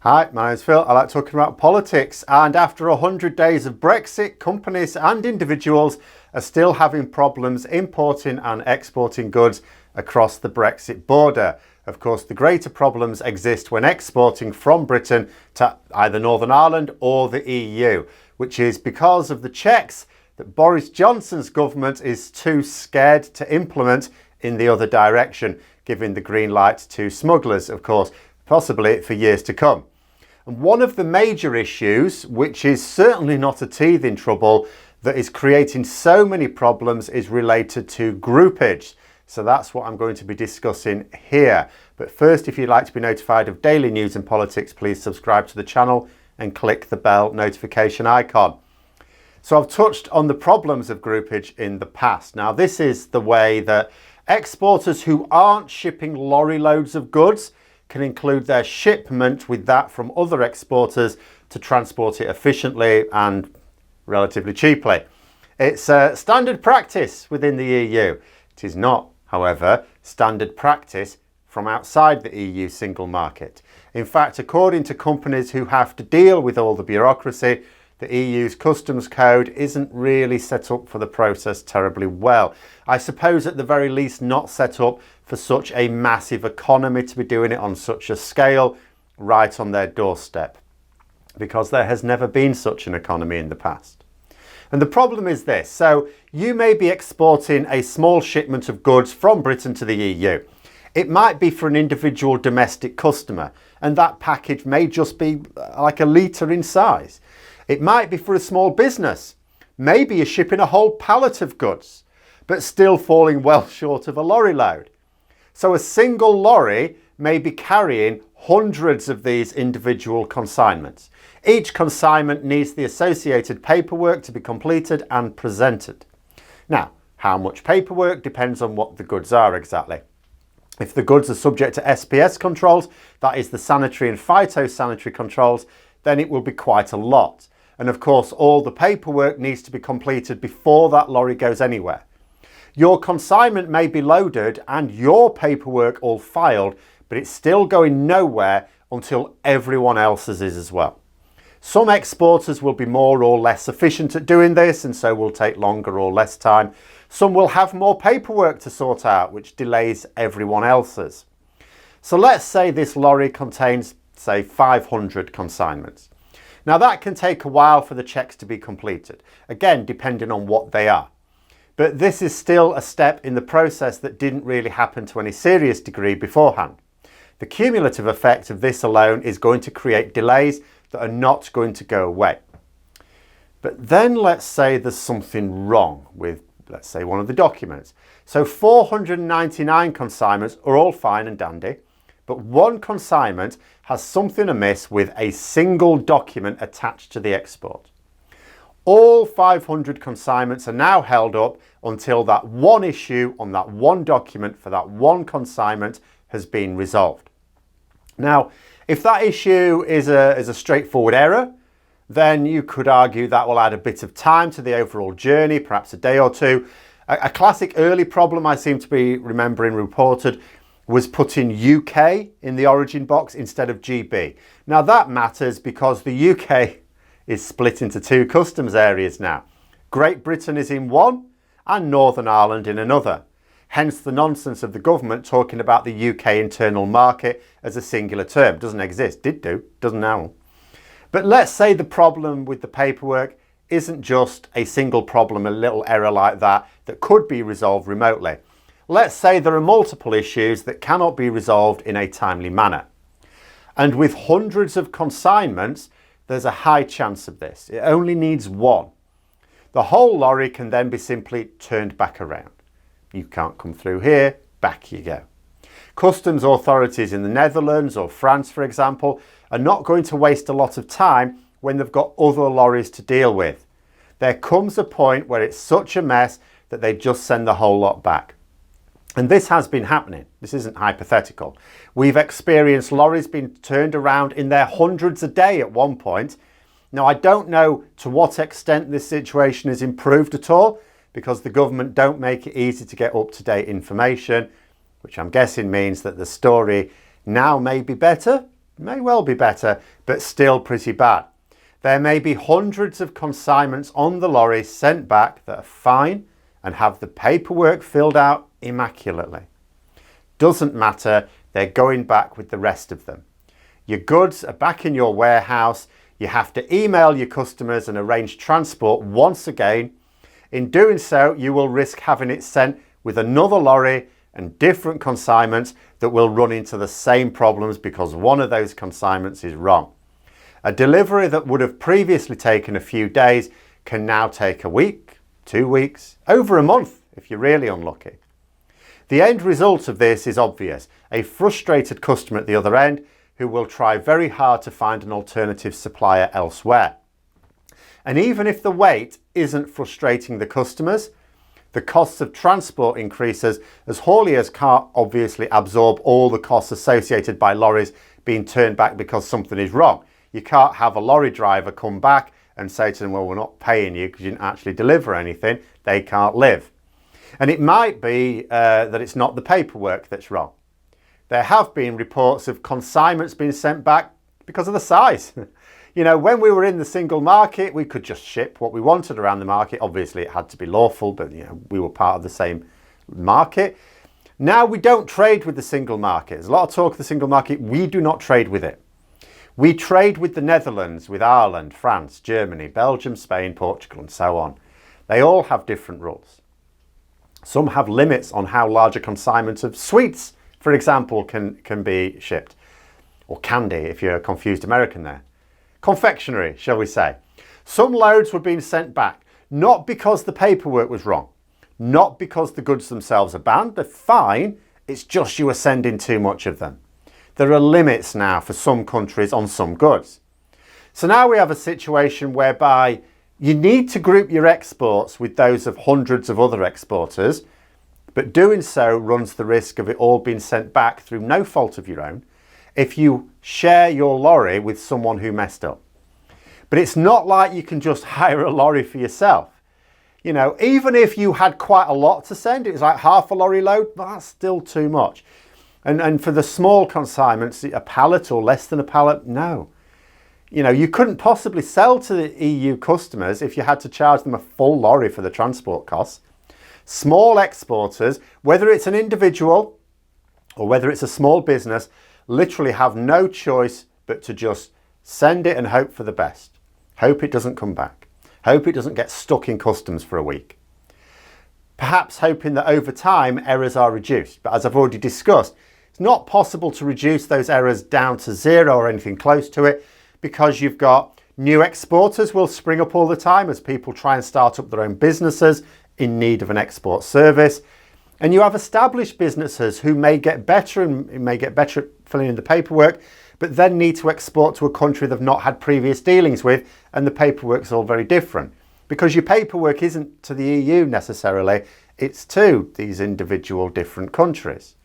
Hi, my name's Phil. I like talking about politics, and after 100 days of Brexit, companies and individuals are still having problems importing and exporting goods across the Brexit border. Of course, the greater problems exist when exporting from Britain to either Northern Ireland or the EU, which is because of the checks that Boris Johnson's government is too scared to implement in the other direction, giving the green light to smugglers, of course, possibly for years to come. And one of the major issues, which is certainly not a teething trouble, that is creating so many problems is related to groupage. So that's what I'm going to be discussing here. But first, if you'd like to be notified of daily news and politics, please subscribe to the channel and click the bell notification icon. So I've touched on the problems of groupage in the past. Now, this is the way that exporters who aren't shipping lorry loads of goods can include their shipment with that from other exporters to transport it efficiently and relatively cheaply. It's a standard practice within the EU. It is not, however, standard practice from outside the EU single market. In fact, according to companies who have to deal with all the bureaucracy, the EU's customs code isn't really set up for the process terribly well. I suppose at the very least not set up for such a massive economy to be doing it on such a scale right on their doorstep, because there has never been such an economy in the past. And the problem is this. So you may be exporting a small shipment of goods from Britain to the EU. It might be for an individual domestic customer, and that package may just be like a litre in size. It might be for a small business. Maybe you're shipping a whole pallet of goods, but still falling well short of a lorry load. So a single lorry may be carrying hundreds of these individual consignments. Each consignment needs the associated paperwork to be completed and presented. Now, how much paperwork depends on what the goods are exactly. If the goods are subject to SPS controls, that is the sanitary and phytosanitary controls, then it will be quite a lot. And of course, all the paperwork needs to be completed before that lorry goes anywhere. Your consignment may be loaded and your paperwork all filed, but it's still going nowhere until everyone else's is as well. Some exporters will be more or less efficient at doing this, and so will take longer or less time. Some will have more paperwork to sort out, which delays everyone else's. So let's say this lorry contains, say, 500 consignments. Now that can take a while for the checks to be completed, again, depending on what they are. But this is still a step in the process that didn't really happen to any serious degree beforehand. The cumulative effect of this alone is going to create delays that are not going to go away. But then let's say there's something wrong with, let's say, one of the documents. So 499 consignments are all fine and dandy, but one consignment has something amiss with a single document attached to the export. All 500 consignments are now held up until that one issue on that one document for that one consignment has been resolved. Now, if that issue is a straightforward error, then you could argue that will add a bit of time to the overall journey, perhaps a day or two. A classic early problem I seem to be remembering reported was putting UK in the origin box instead of GB. Now that matters because the UK is split into two customs areas now. Great Britain is in one and Northern Ireland in another. Hence the nonsense of the government talking about the UK internal market as a singular term. Doesn't exist, did do, doesn't now. But let's say the problem with the paperwork isn't just a single problem, a little error like that could be resolved remotely. Let's say there are multiple issues that cannot be resolved in a timely manner. And with hundreds of consignments, there's a high chance of this. It only needs one. The whole lorry can then be simply turned back around. You can't come through here, back you go. Customs authorities in the Netherlands or France, for example, are not going to waste a lot of time when they've got other lorries to deal with. There comes a point where it's such a mess that they just send the whole lot back. And this has been happening. This isn't hypothetical. We've experienced lorries being turned around in their hundreds a day at one point. Now, I don't know to what extent this situation has improved at all, because the government don't make it easy to get up-to-date information, which I'm guessing means that the story now may be better, May well be better, but still pretty bad. There may be hundreds of consignments on the lorry sent back that are fine and have the paperwork filled out immaculately. Doesn't matter, they're going back with the rest of them. Your goods are back in your warehouse. You have to email your customers and arrange transport once again. In doing so, you will risk having it sent with another lorry and different consignments that will run into the same problems because one of those consignments is wrong. A delivery that would have previously taken a few days can now take a week, 2 weeks, over a month if you're really unlucky. The end result of this is obvious: a frustrated customer at the other end who will try very hard to find an alternative supplier elsewhere. And even if the wait isn't frustrating the customers, the costs of transport increases as hauliers can't obviously absorb all the costs associated by lorries being turned back because something is wrong. You can't have a lorry driver come back and say to them, well, we're not paying you because you didn't actually deliver anything. They can't live. And it might be that it's not the paperwork that's wrong. There have been reports of consignments being sent back because of the size. You know, when we were in the single market, we could just ship what we wanted around the market. Obviously, it had to be lawful, but you know, we were part of the same market. Now we don't trade with the single market. There's a lot of talk of the single market. We do not trade with it. We trade with the Netherlands, with Ireland, France, Germany, Belgium, Spain, Portugal, and so on. They all have different rules. Some have limits on how large a consignment of sweets, for example, can be shipped. Or candy, if you're a confused American there. Confectionery, shall we say. Some loads were being sent back, not because the paperwork was wrong, not because the goods themselves are banned. They're fine, it's just you were sending too much of them. There are limits now for some countries on some goods. So now we have a situation whereby you need to group your exports with those of hundreds of other exporters, but doing so runs the risk of it all being sent back through no fault of your own if you share your lorry with someone who messed up. But it's not like you can just hire a lorry for yourself. You know, even if you had quite a lot to send, it was like half a lorry load, but that's still too much. And for the small consignments, a pallet or less than a pallet, no. You know, you couldn't possibly sell to the EU customers if you had to charge them a full lorry for the transport costs. Small exporters, whether it's an individual or whether it's a small business, literally have no choice but to just send it and hope for the best. Hope it doesn't come back. Hope it doesn't get stuck in customs for a week. Perhaps hoping that over time errors are reduced. But as I've already discussed, it's not possible to reduce those errors down to zero or anything close to it, because you've got new exporters will spring up all the time as people try and start up their own businesses in need of an export service. And you have established businesses who may get better at filling in the paperwork, but then need to export to a country they've not had previous dealings with, and the paperwork's all very different. Because your paperwork isn't to the EU necessarily, it's to these individual different countries.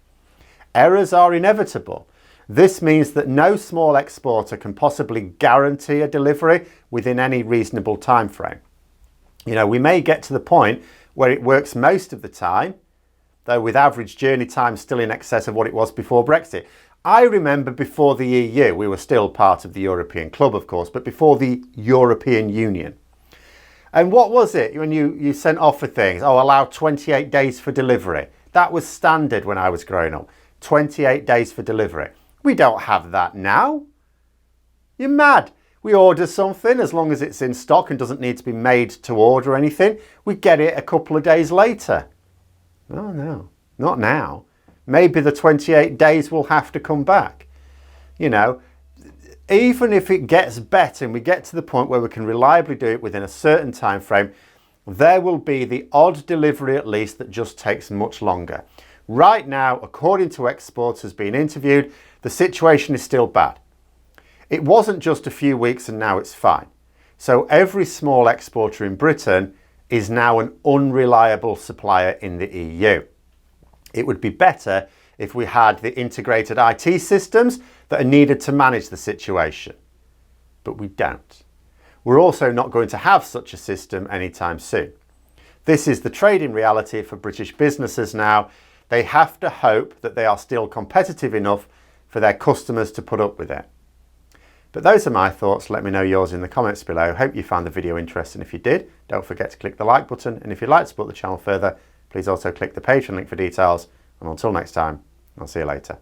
Errors are inevitable. This means that no small exporter can possibly guarantee a delivery within any reasonable time frame. You know, we may get to the point where it works most of the time, though with average journey time still in excess of what it was before Brexit. I remember before the EU, we were still part of the European club, of course, but before the European Union. And what was it when you sent off for things? Oh, allow 28 days for delivery. That was standard when I was growing up. 28 days for delivery. We don't have that now. You're mad. We order something, as long as it's in stock and doesn't need to be made to order or anything, we get it a couple of days later. Oh no, not now. Maybe the 28 days will have to come back. You know, even if it gets better and we get to the point where we can reliably do it within a certain time frame, there will be the odd delivery at least that just takes much longer. Right now, according to exporters being interviewed, the situation is still bad. It wasn't just a few weeks and now it's fine. So every small exporter in Britain is now an unreliable supplier in the EU. It would be better if we had the integrated IT systems that are needed to manage the situation. But we don't. We're also not going to have such a system anytime soon. This is the trading reality for British businesses now. They have to hope that they are still competitive enough for their customers to put up with it. But those are my thoughts. Let me know yours in the comments below. Hope you found the video interesting. If you did, don't forget to click the like button. And if you'd like to support the channel further, please also click the Patreon link for details. And until next time, I'll see you later.